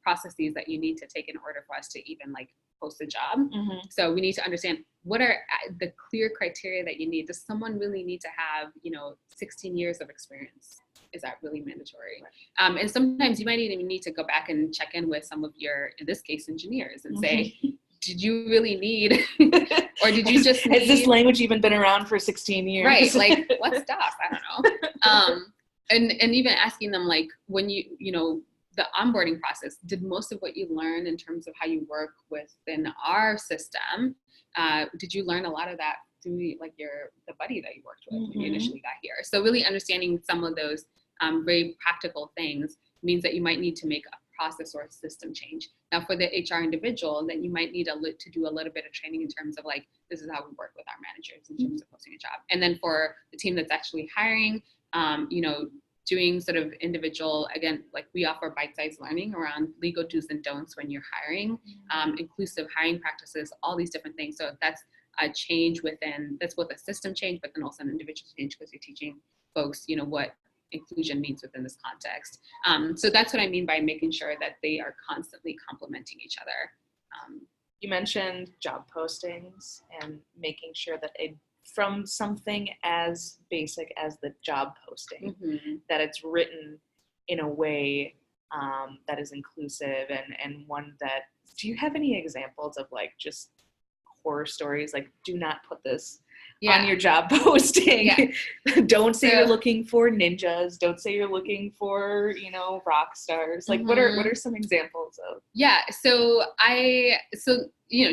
processes that you need to take in order for us to even like post a job. So we need to understand, what are the clear criteria that you need? Does someone really need to have, 16 years of experience? Is that really mandatory? And sometimes you might even need to go back and check in with some of your, in this case, engineers and say, did you really need, or did you just need, has this language even been around for 16 years? Right, like what stuff? I don't know. And even asking them, like, when the onboarding process, did most of what you learn in terms of how you work within our system, did you learn a lot of that through like the buddy that you worked with when you initially got here? So really understanding some of those very practical things means that you might need to make a process or a system change. Now for the HR individual, then you might need to do a little bit of training in terms of like, this is how we work with our managers in terms of posting a job. And then for the team that's actually hiring, doing sort of individual, again, like we offer bite-sized learning around legal do's and don'ts when you're hiring, inclusive hiring practices, all these different things. So that's a change that's both a system change, but then also an individual change, because you're teaching folks, what inclusion means within this context. So that's what I mean by making sure that they are constantly complementing each other. You mentioned job postings and making sure that from something as basic as the job posting, that it's written in a way that is inclusive and one that, do you have any examples of like just horror stories, like do not put this on your job posting? Don't say you're looking for ninjas, don't say you're looking for rock stars. Like what are some examples of?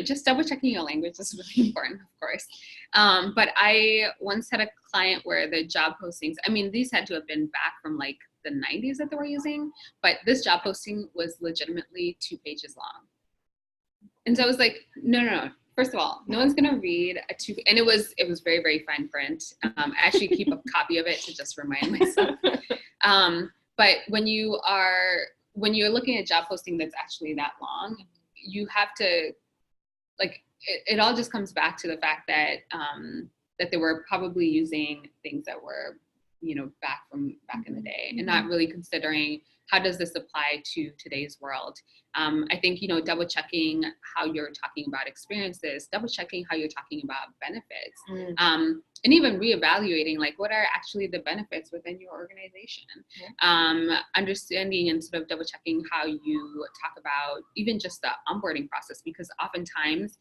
Just double checking your language is really important, of course. But I once had a client where the job postings, these had to have been back from like the 90s that they were using, but this job posting was legitimately 2 pages long. And so I was like, no. First of all, no one's gonna read and it was very, very fine print. I actually keep a copy of it to just remind myself. But when you're looking at job posting that's actually that long, you have to, like, it all just comes back to the fact that that they were probably using things that were, back in the day, and not really considering how does this apply to today's world. I think, double checking how you're talking about experiences, double checking how you're talking about benefits, and even reevaluating, like, what are actually the benefits within your organization? Understanding and sort of double checking how you talk about even just the onboarding process, because oftentimes,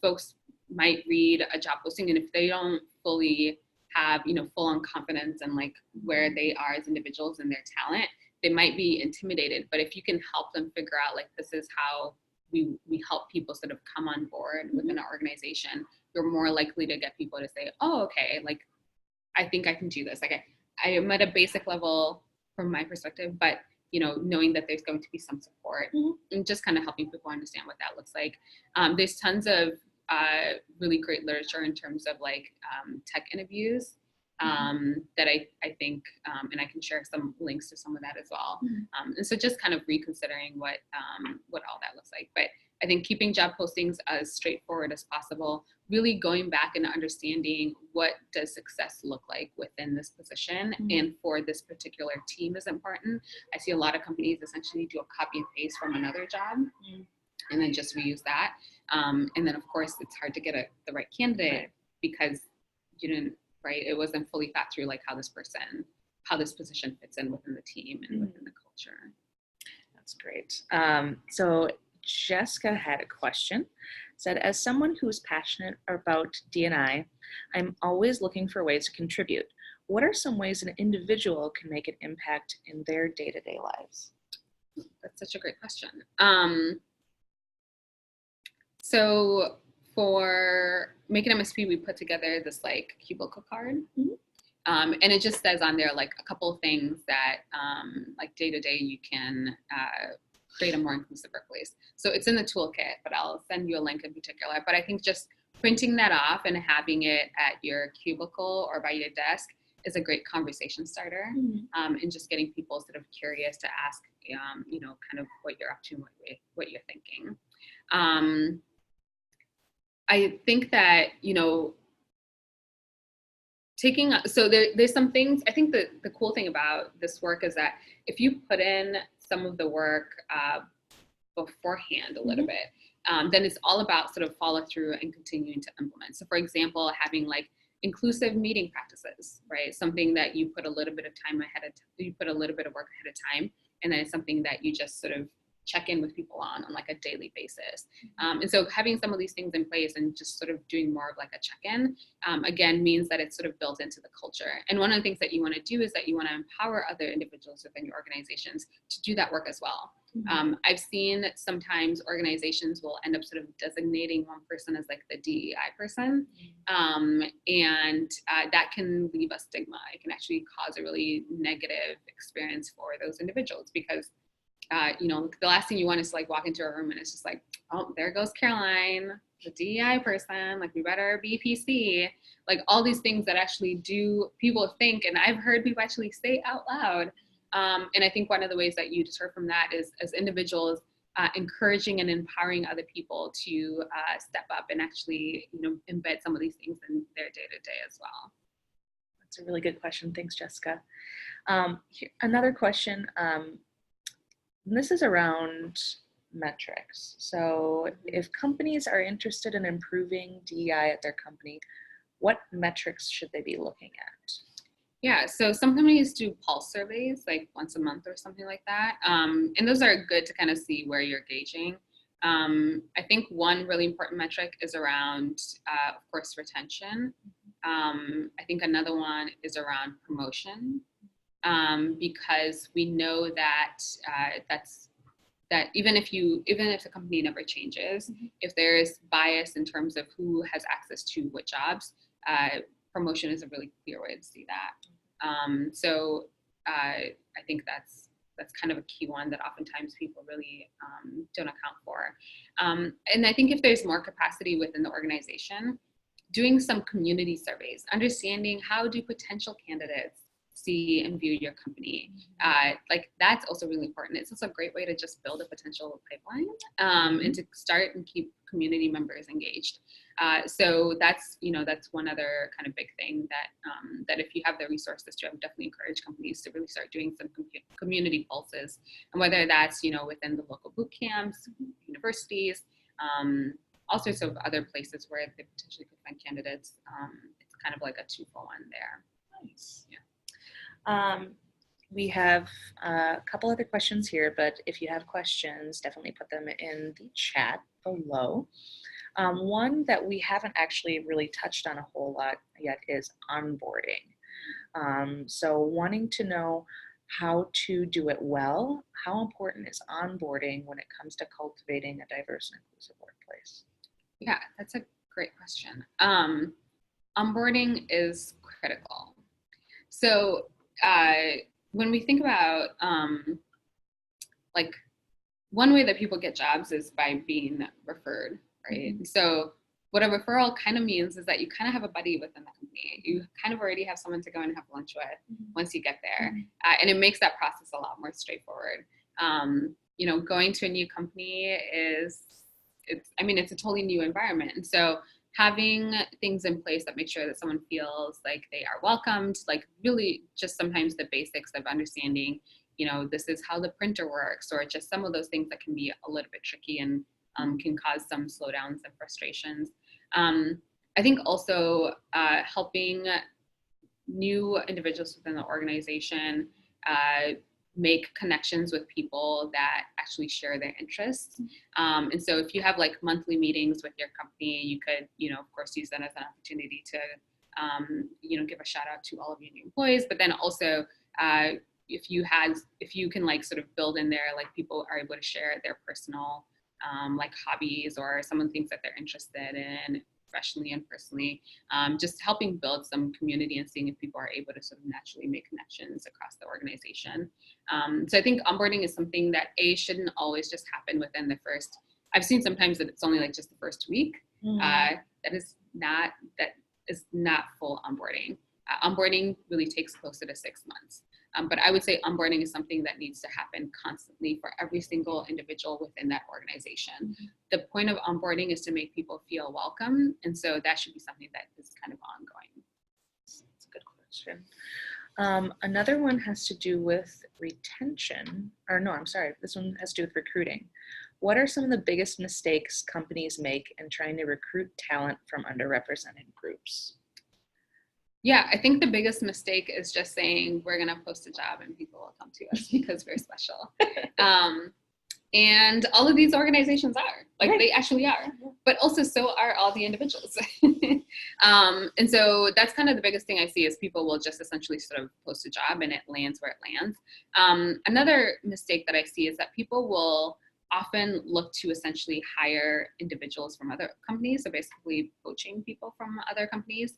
folks might read a job posting, and if they don't fully have, full on confidence in like where they are as individuals and their talent, they might be intimidated. But if you can help them figure out, like, this is how we help people sort of come on board within an organization, you're more likely to get people to say, oh, okay, like, I think I can do this. Like, I am at a basic level from my perspective, but, knowing that there's going to be some support and just kind of helping people understand what that looks like. There's tons of really great literature in terms of like tech interviews that I think, and I can share some links to some of that as well. And so just kind of reconsidering what all that looks like. But I think keeping job postings as straightforward as possible, really going back and understanding what does success look like within this position and for this particular team is important. I see a lot of companies essentially do a copy and paste from another job and then just reuse that. And then of course it's hard to get the right candidate because you didn't, right? It wasn't fully thought through like how this position fits in within the team and within the culture. That's great. So Jessica had a question. Said, as someone who is passionate about D&I, I'm always looking for ways to contribute. What are some ways an individual can make an impact in their day-to-day lives? That's such a great question. So for Make an MSP, we put together this like cubicle card. And it just says on there like a couple of things that like day to day you can create a more inclusive workplace. So it's in the toolkit, but I'll send you a link in particular. But I think just printing that off and having it at your cubicle or by your desk is a great conversation starter, and just getting people sort of curious to ask, you know, kind of what you're up to, what you're thinking. I think that, you know, there's some things, I think that the cool thing about this work is that if you put in some of the work beforehand a little bit, then it's all about sort of follow through and continuing to implement. So for example, having like inclusive meeting practices, right? Something that you put a little bit of time you put a little bit of work ahead of time, and then it's something that you just sort of check in with people on like a daily basis. And so having some of these things in place and just sort of doing more of like a check-in, again, means that it's sort of built into the culture. And one of the things that you want to do is that you want to empower other individuals within your organizations to do that work as well. I've seen sometimes organizations will end up sort of designating one person as like the DEI person. And that can leave a stigma. It can actually cause a really negative experience for those individuals because you know, the last thing you want is to like walk into a room and it's just like, oh, there goes Caroline, the DEI person, like we better be PC, like all these things that actually people think, and I've heard people actually say out loud. And I think one of the ways that you deter from that is as individuals encouraging and empowering other people to step up and actually, you know, embed some of these things in their day-to-day as well. That's a really good question. Thanks, Jessica. Another question. This is around metrics. So if companies are interested in improving DEI at their company, what metrics should they be looking at? Yeah, so some companies do pulse surveys like once a month or something like that. And those are good to kind of see where you're gauging. I think one really important metric is around, of course, retention. I think another one is around promotion. Because we know that that even if the company never changes, if there's bias in terms of who has access to what jobs, promotion is a really clear way to see that. So I think that's kind of a key one that oftentimes people really don't account for. And I think if there's more capacity within the organization, doing some community surveys, understanding how do potential candidates see and view your company. Like that's also really important. It's also a great way to just build a potential pipeline and to start and keep community members engaged. So that's, you know, that's one other kind of big thing that that if you have the resources to, I would definitely encourage companies to really start doing some community pulses, and whether that's, you know, within the local boot camps, universities, all sorts of other places where they potentially could find candidates. It's kind of like a 2-for-1 there. Nice. Yeah. We have a couple other questions here, but if you have questions, definitely put them in the chat below. One that we haven't actually really touched on a whole lot yet is onboarding. So wanting to know how to do it well, how important is onboarding when it comes to cultivating a diverse and inclusive workplace? Yeah, that's a great question. Onboarding is critical. So when we think about like one way that people get jobs is by being referred, right? So what a referral kind of means is that you kind of have a buddy within the company. you kind of already have someone to go and have lunch with once you get there. And it makes that process a lot more straightforward. Going to a new company it's a totally new environment. And so having things in place that make sure that someone feels like they are welcomed, like really just sometimes the basics of understanding, this is how the printer works, or just some of those things that can be a little bit tricky and can cause some slowdowns and frustrations. I think also helping new individuals within the organization make connections with people that actually share their interests. And so if you have like monthly meetings with your company, you could, of course, use that as an opportunity to, give a shout out to all of your new employees, but then also if you can like sort of build in there, like people are able to share their personal like hobbies or some of the things that they're interested in professionally and personally, just helping build some community and seeing if people are able to sort of naturally make connections across the organization. So I think onboarding is something that shouldn't always just happen within the first. I've seen sometimes that it's only like just the first week. That is not full onboarding. Onboarding really takes closer to 6 months. But I would say onboarding is something that needs to happen constantly for every single individual within that organization. The point of onboarding is to make people feel welcome. And so that should be something that is kind of ongoing. That's a good question. Another one has to do with retention, this one has to do with recruiting. What are some of the biggest mistakes companies make in trying to recruit talent from underrepresented groups? Yeah, I think the biggest mistake is just saying we're going to post a job and people will come to us because we're special. And all of these organizations are, They actually are, but also so are all the individuals. And so that's kind of the biggest thing I see is people will just essentially sort of post a job and it lands where it lands. Another mistake that I see is that people will often look to essentially hire individuals from other companies, so basically poaching people from other companies.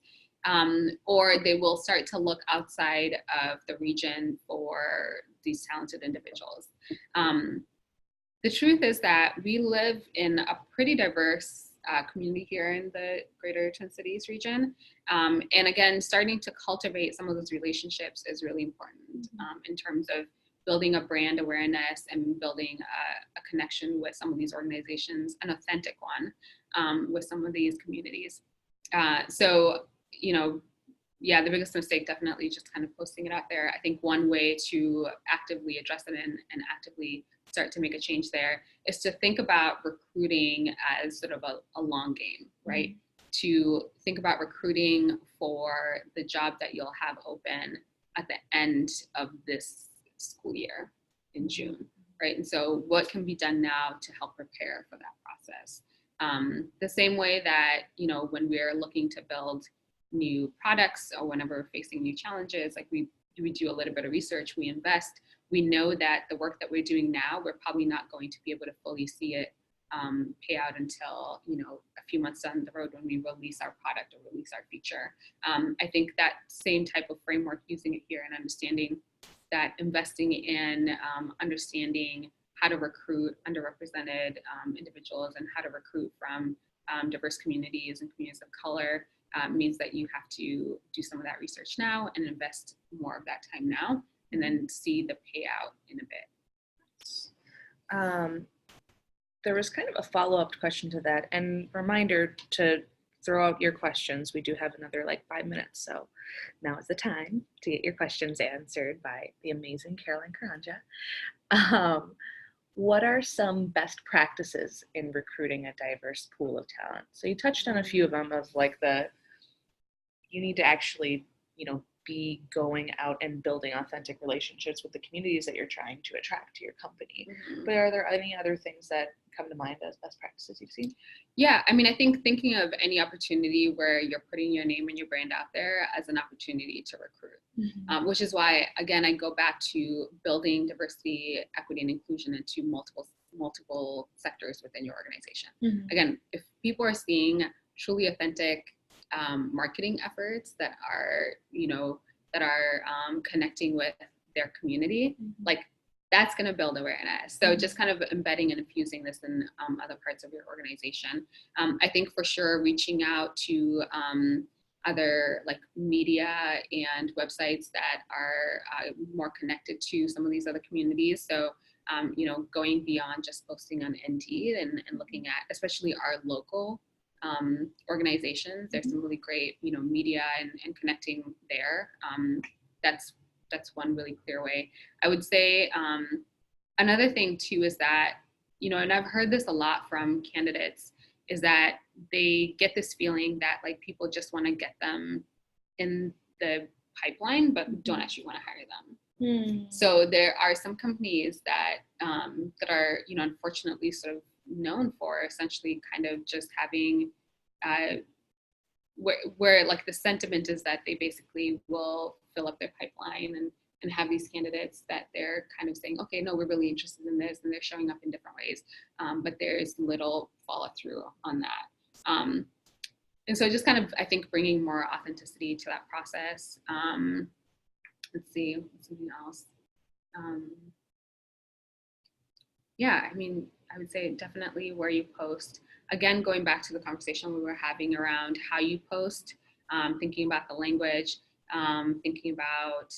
Or they will start to look outside of the region for these talented individuals. The truth is that we live in a pretty diverse community here in the greater Twin Cities region. And again, starting to cultivate some of those relationships is really important in terms of building a brand awareness and building a connection with some of these organizations, an authentic one with some of these communities. The biggest mistake definitely just kind of posting it out there. I think one way to actively address it and actively start to make a change there is to think about recruiting as sort of a long game, right? To think about recruiting for the job that you'll have open at the end of this school year in June, right? And so what can be done now to help prepare for that process? The same way that, when we're looking to build new products or whenever we're facing new challenges, like we do a little bit of research, we invest, we know that the work that we're doing now, we're probably not going to be able to fully see it pay out until, a few months down the road when we release our product or release our feature. I think that same type of framework, using it here and understanding that investing in understanding how to recruit underrepresented individuals and how to recruit from diverse communities and communities of color means that you have to do some of that research now and invest more of that time now and then see the payout in a bit. There was kind of a follow-up question to that, and reminder to throw out your questions. We do have another 5 minutes, so now is the time to get your questions answered by the amazing Caroline Karanja. What are some best practices in recruiting a diverse pool of talent? So you touched on a few of them of you need to actually, be going out and building authentic relationships with the communities that you're trying to attract to your company. But are there any other things that come to mind as best practices you've seen? Yeah, I think thinking of any opportunity where you're putting your name and your brand out there as an opportunity to recruit, which is why, again, I go back to building diversity, equity, and inclusion into multiple sectors within your organization. Again, if people are seeing truly authentic marketing efforts that are, connecting with their community, that's going to build awareness. So just kind of embedding and infusing this in other parts of your organization. I think for sure reaching out to other like media and websites that are more connected to some of these other communities. So, going beyond just posting on Indeed and looking at, especially our local organizations, there's some really great, media and connecting there. That's one really clear way. I would say another thing too is that, and I've heard this a lot from candidates, is that they get this feeling that like people just want to get them in the pipeline, but don't actually want to hire them. So there are some companies that that are, unfortunately sort of known for essentially kind of just having where like the sentiment is that they basically will fill up their pipeline and have these candidates that they're kind of saying, okay, no, we're really interested in this, and they're showing up in different ways, but there's little follow through on that. And so just kind of, I think, bringing more authenticity to that process. Let's see, something else. I mean, I would say definitely where you post. Again, going back to the conversation we were having around how you post, thinking about the language, thinking about,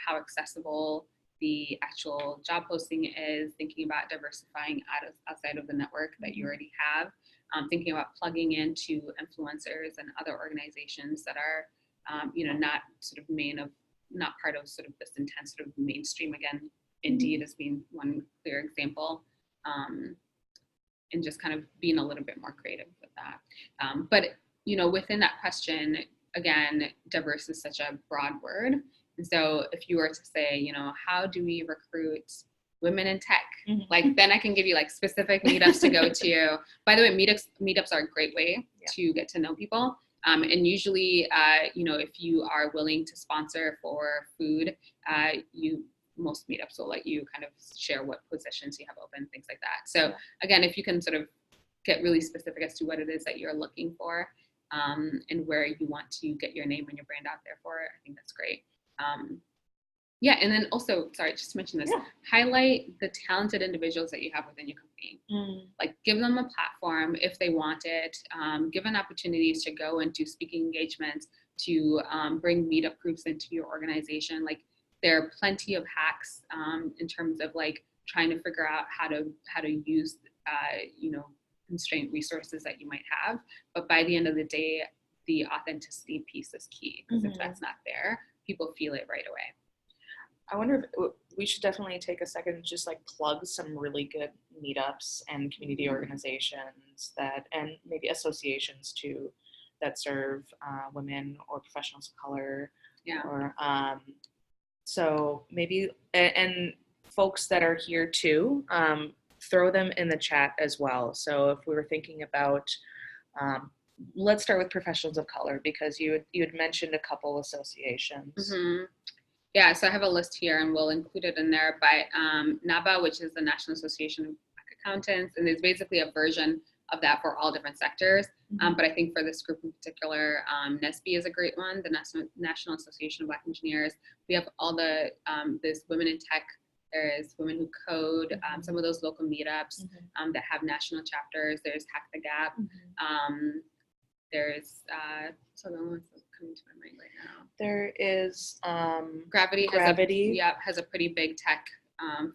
how accessible the actual job posting is, thinking about diversifying outside of the network that you already have, thinking about plugging into influencers and other organizations that are, not sort of not part of sort of this intense sort of mainstream. Again, Indeed as being one clear example, and just kind of being a little bit more creative with that. But, within that question, again, diverse is such a broad word. And so if you were to say, how do we recruit women in tech? Like, then I can give you like specific meetups to go to. By the way, meetups are a great way to get to know people. And usually, if you are willing to sponsor for food, most meetups will let you kind of share what positions you have open, things like that. So again, if you can sort of get really specific as to what it is that you're looking for, and where you want to get your name and your brand out there for, I think that's great. And then also, sorry, just to mention this, highlight the talented individuals that you have within your company. Like, give them a platform if they want it, give them opportunities to go and do speaking engagements, to bring meetup groups into your organization. Like, there are plenty of hacks in terms of like trying to figure out how to use, constrained resources that you might have. But by the end of the day, the authenticity piece is key, because if that's not there, people feel it right away. I wonder if we should definitely take a second and just like plug some really good meetups and community organizations and maybe associations too that serve women or professionals of color. Or so maybe, and folks that are here too, throw them in the chat as well. So if we were thinking about, let's start with professionals of color, because you had mentioned a couple associations. Yeah, so I have a list here, and we'll include it in there. But NABA, which is the National Association of Black Accountants, and there's basically a version of that for all different sectors. But I think for this group in particular, NESB is a great one, the National Association of Black Engineers. We have all the, there's Women in Tech, there is Women Who Code, some of those local meetups that have national chapters. There's Hack the Gap. There's so the ones that's coming to my mind right now. There is Gravity. Has a pretty big tech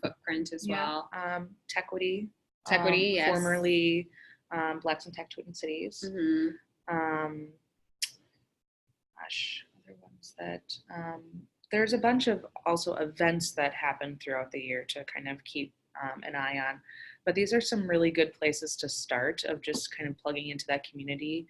footprint as well. Techquity. Yes. Formerly Blacks in Tech Twin Cities. Other ones that there's a bunch of also events that happen throughout the year to kind of keep an eye on. But these are some really good places to start, of just kind of plugging into that community,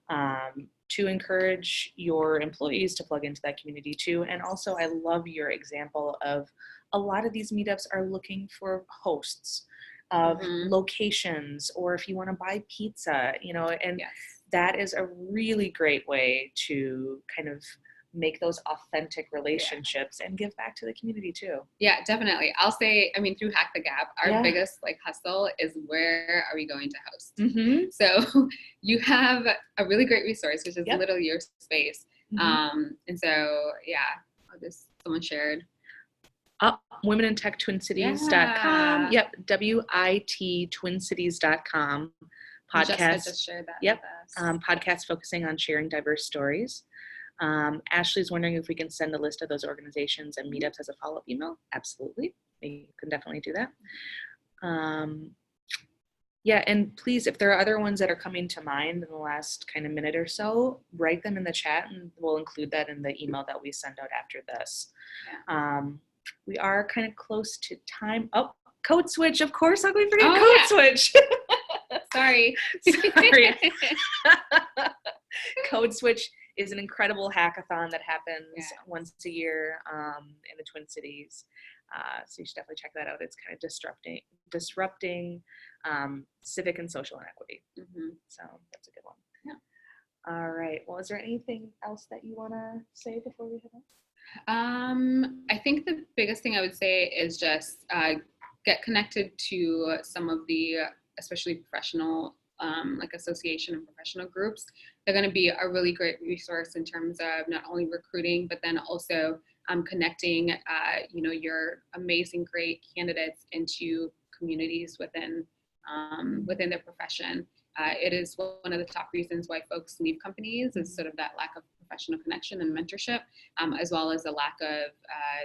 to encourage your employees to plug into that community too. And also, I love your example of a lot of these meetups are looking for hosts of locations, or if you want to buy pizza, and that is a really great way to kind of make those authentic relationships and give back to the community too. Yeah, definitely. I'll say, through Hack the Gap, our biggest hustle is, where are we going to host? So you have a really great resource, which is literally your space. And so, someone shared. WomenInTechTwinCities.com. Yep, WIT twincities.com. Jessica just shared that Yep. with us. Podcast focusing on sharing diverse stories. Ashley's wondering if we can send a list of those organizations and meetups as a follow-up email. Absolutely. We can definitely do that. Yeah, and please, if there are other ones that are coming to mind in the last kind of minute or so, write them in the chat and we'll include that in the email that we send out after this. Yeah. We are kind of close to time. Oh, Code Switch, of course, how can we forget Code Switch? Sorry. Code Switch is an incredible hackathon that happens once a year in the Twin Cities. So you should definitely check that out. It's kind of disrupting civic and social inequity. So that's a good one. Yeah. All right. Well, is there anything else that you want to say before we head on? I think the biggest thing I would say is just get connected to some of the, especially professional, like association and professional groups. They're going to be a really great resource in terms of not only recruiting, but then also connecting, your amazing, great candidates into communities within their profession. It is one of the top reasons why folks leave companies is sort of that lack of professional connection and mentorship, as well as a lack of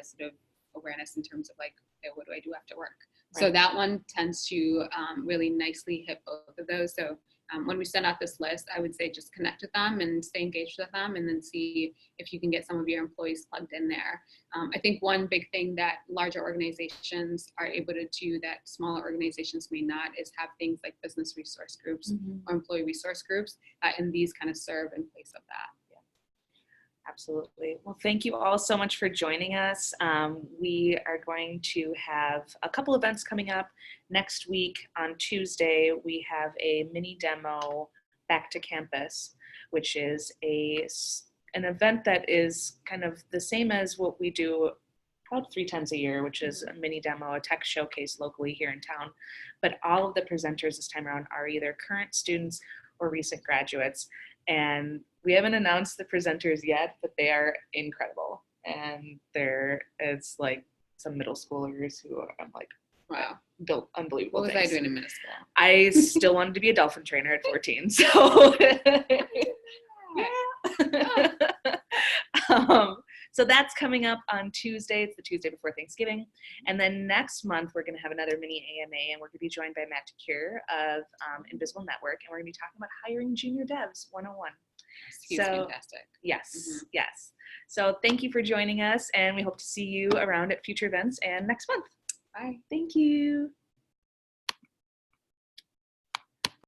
sort of awareness in terms of like, okay, what do I do after work? Right. So that one tends to really nicely hit both of those. So when we send out this list, I would say just connect with them and stay engaged with them and then see if you can get some of your employees plugged in there. I think one big thing that larger organizations are able to do that smaller organizations may not is have things like business resource groups or employee resource groups, and these kind of serve in place of that. Absolutely. Well, thank you all so much for joining us. We are going to have a couple events coming up next week. On Tuesday, we have a mini demo back to campus, which is an event that is kind of the same as what we do about 3 times a year, which is a mini demo, a tech showcase locally here in town. But all of the presenters this time around are either current students or recent graduates. And we haven't announced the presenters yet, but they are incredible. And it's like some middle schoolers who are like, wow, built unbelievable things. What was I doing in middle school? I still wanted to be a dolphin trainer at 14. So, so that's coming up on Tuesday. It's the Tuesday before Thanksgiving. And then next month, we're going to have another mini AMA, and we're going to be joined by Matt DeCure of Invisible Network, and we're going to be talking about hiring junior devs 101. He's fantastic. Yes, yes. So thank you for joining us, and we hope to see you around at future events and next month. Bye. Thank you.